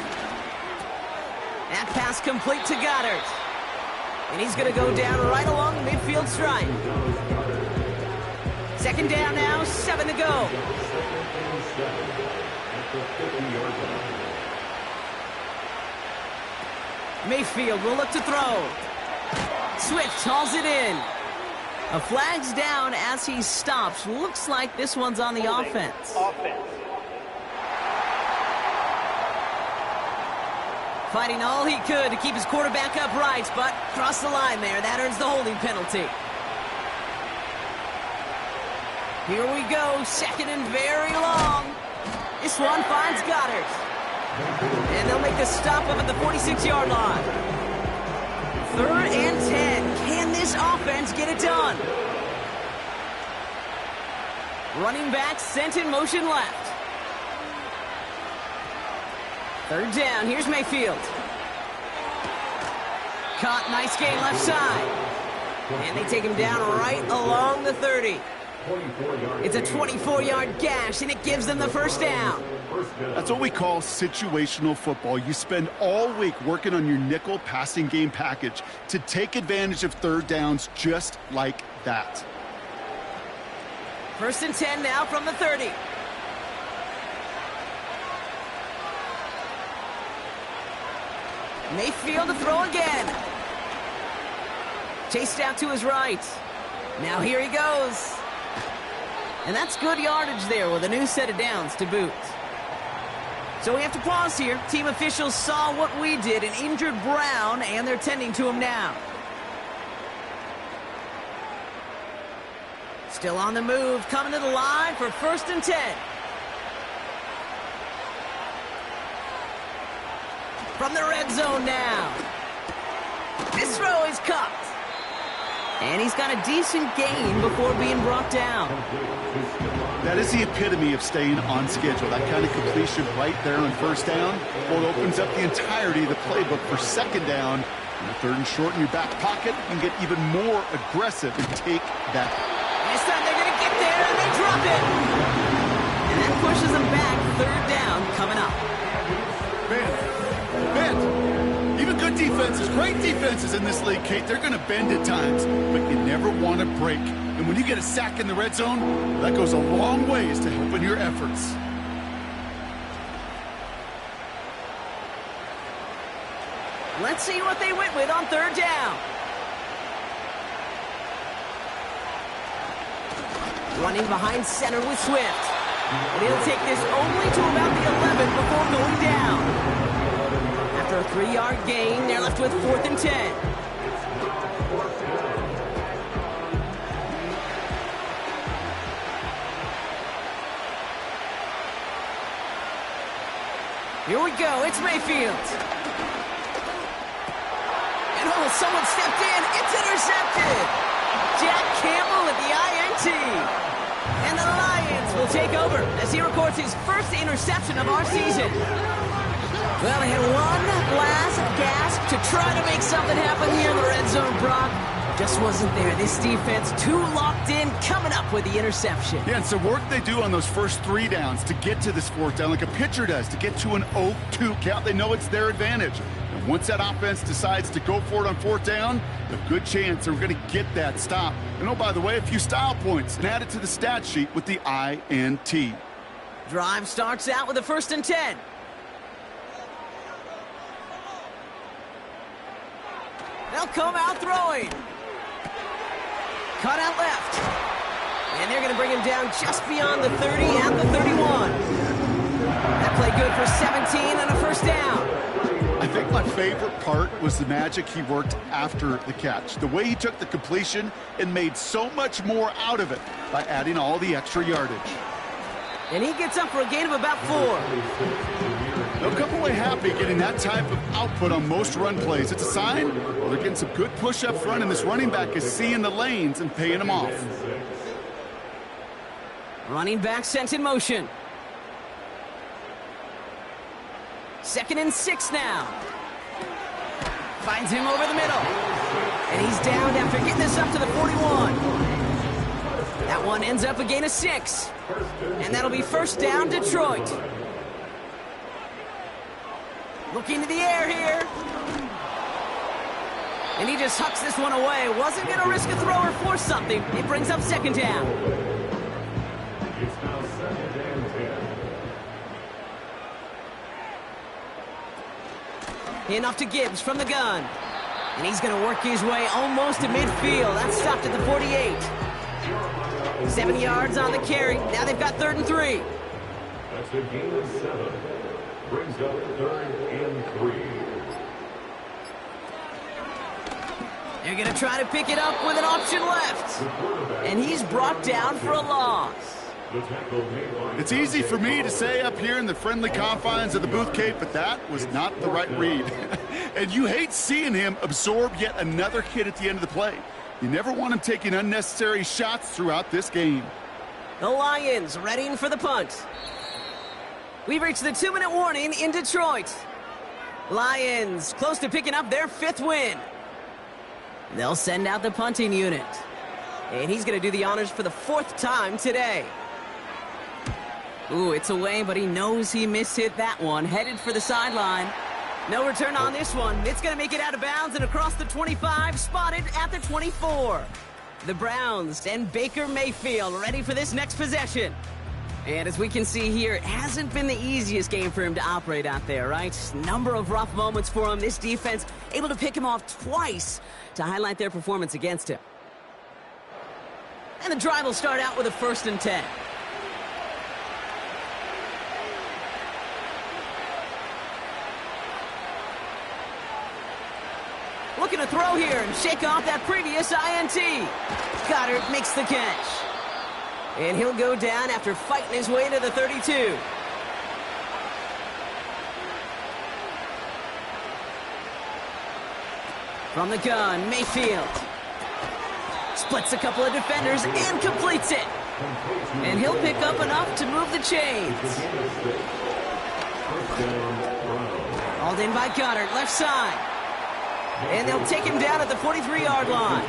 B: That pass complete to Goddard. And he's going to go down right along the midfield stripe. Second down now, 7 to go. Mayfield will look to throw. Swift hauls it in. A flag's down as he stops. Looks like this one's on the offense. Fighting all he could to keep his quarterback upright, but crossed the line there. That earns the holding penalty. Here we go, second and very long. This one finds Goddard. And they'll make the stop up at the 46-yard line. 3rd and 10. Can this offense get it done? Running back sent in motion left. 3rd down. Here's Mayfield. Caught, nice gain left side. And they take him down right along the 30. It's a 24-yard gash, and it gives them the first down.
C: That's what we call situational football. You spend all week working on your nickel passing game package to take advantage of 3rd downs just like that.
B: 1st and 10 now from the 30. Mayfield to throw again. Chased out to his right. Now here he goes. And that's good yardage there with a new set of downs to boot. So we have to pause here. Team officials saw what we did, an injured Brown, and they're tending to him now. Still on the move, coming to the line for 1st and 10. From the red zone now. This throw is caught. And he's got a decent gain before being brought down.
C: That is the epitome of staying on schedule. That kind of completion right there on 1st down. Well, it opens up the entirety of the playbook for 2nd down. And the 3rd and short in your back pocket, you can get even more aggressive and take that.
B: This time they're going to get there, and they drop it. And that pushes them back. 3rd down coming up.
C: Bend. Even good defenses, great defenses in this league, Kate, they're going to bend at times, but you never want to break. And when you get a sack in the red zone, that goes a long ways to helping your efforts.
B: Let's see what they went with on 3rd down. Running behind center with Swift. And he'll take this only to about the 11 before going down. After a 3-yard gain, they're left with 4th and 10. Here we go, it's Mayfield. And oh, someone stepped in, it's intercepted. Jack Campbell with the INT. And the Lions will take over as he records his first interception of our season. Well, they had one last gasp to try to make something happen here in the red zone, Brock. Just wasn't there. This defense too locked in, coming up with the interception.
C: Yeah, and so work they do on those first 3 downs to get to this 4th down, like a pitcher does, to get to an 0-2 count. They know it's their advantage. And once that offense decides to go for it on 4th down, a good chance they're going to get that stop. And oh, by the way, a few style points and add it to the stat sheet with the INT.
B: Drive starts out with a 1st and 10. They'll come out throwing. Cut out left. And they're going to bring him down just beyond the 30 at the 31. That play good for 17 and a 1st down.
C: I think my favorite part was the magic he worked after the catch. The way he took the completion and made so much more out of it by adding all the extra yardage.
B: And he gets up for a gain of about 4.
C: They'll come away happy getting that type of output on most run plays. It's a sign, well, they're getting some good push up front, and this running back is seeing the lanes and paying them off.
B: Running back sent in motion. 2nd and 6 now. Finds him over the middle. And he's down after getting this up to the 41. That one ends up a gain of 6. And that'll be 1st down, Detroit. Looking to the air here. And he just hucks this one away. Wasn't going to risk a throw or force something. It brings up second down.
E: It's now 2nd and 10.
B: Handoff to Gibbs from the gun. And he's going to work his way almost to midfield. That's stopped at the 48. 7 yards on the carry. Now they've got 3rd and 3.
E: That's a gain of 7. Brings up 3rd and 3.
B: They're going to try to pick it up with an option left. And he's brought down for a loss.
C: It's easy for me to say up here in the friendly confines of the booth, Kate, but that was not the right read. And you hate seeing him absorb yet another hit at the end of the play. You never want him taking unnecessary shots throughout this game.
B: The Lions readying for the punt. We've reached the 2-minute warning in Detroit. Lions close to picking up their 5th win. They'll send out the punting unit. And he's going to do the honors for the 4th time today. Ooh, it's away, but he knows he mishit that one. Headed for the sideline. No return on this one. It's going to make it out of bounds and across the 25, spotted at the 24. The Browns and Baker Mayfield ready for this next possession. And as we can see here, it hasn't been the easiest game for him to operate out there, right? Number of rough moments for him. This defense able to pick him off twice to highlight their performance against him. And the drive will start out with a 1st and 10. Looking to throw here and shake off that previous INT. Goddard makes the catch. And he'll go down after fighting his way to the 32. From the gun, Mayfield. Splits a couple of defenders and completes it. And he'll pick up enough to move the chains. Hauled in by Goddard, left side. And they'll take him down at the 43-yard line.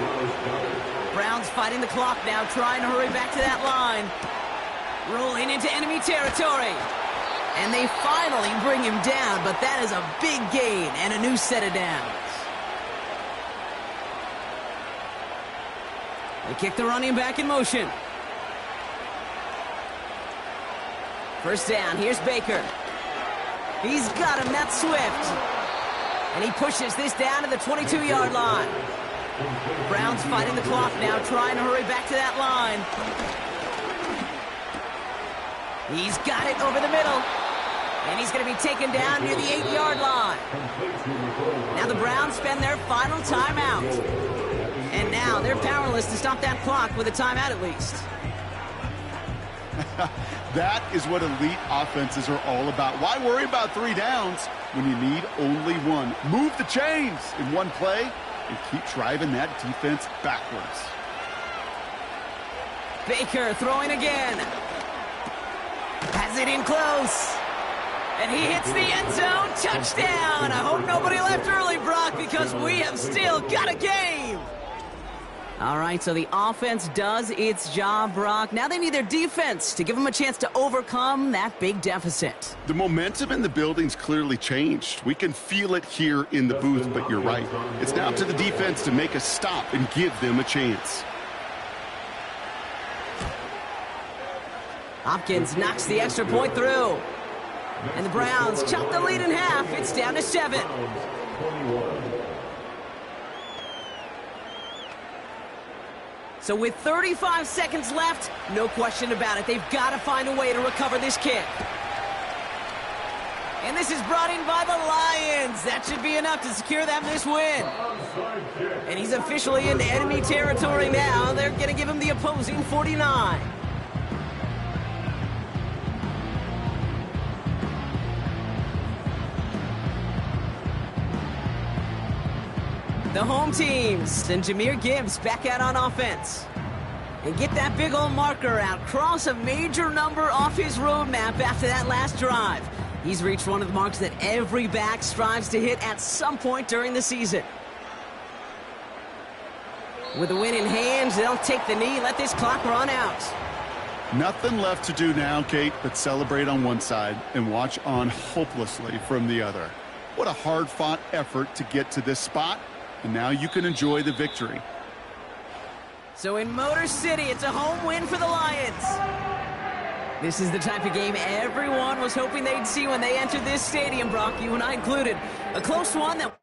B: Browns fighting the clock now, trying to hurry back to that line. Rolling into enemy territory. And they finally bring him down, but that is a big gain and a new set of downs. They kick the running back in motion. 1st down, here's Baker. He's got him, that's Swift. And he pushes this down to the 22-yard line. Browns fighting the clock now, trying to hurry back to that line. He's got it over the middle. And he's going to be taken down near the 8-yard line. Now the Browns spend their final timeout. And now they're powerless to stop that clock with a timeout at least.
C: That is what elite offenses are all about. Why worry about 3 downs when you need only 1? Move the chains in one play and keep driving that defense backwards.
B: Baker throwing again. Has it in close. And he hits the end zone. Touchdown. I hope nobody left early, Brock, because we have still got a game. All right, so the offense does its job, Brock. Now they need their defense to give them a chance to overcome that big deficit.
C: The momentum in the building's clearly changed. We can feel it here in the booth, but you're right. It's now up to the defense to make a stop and give them a chance.
B: Hopkins knocks the extra point through. And the Browns chop the lead in half. It's down to 7. So with 35 seconds left, no question about it, they've got to find a way to recover this kick. And this is brought in by the Lions. That should be enough to secure them this win. And he's officially into enemy territory now. They're going to give him the opposing 49. The home team send Jahmyr Gibbs back out on offense. And get that big old marker out. Cross a major number off his roadmap after that last drive. He's reached one of the marks that every back strives to hit at some point during the season. With the win in hand, they'll take the knee, let this clock run out.
C: Nothing left to do now, Kate, but celebrate on one side and watch on hopelessly from the other. What a hard-fought effort to get to this spot, and now you can enjoy the victory.
B: So in Motor City, it's a home win for the Lions. This is the type of game everyone was hoping they'd see when they entered this stadium, Brock, you and I included. A close one that...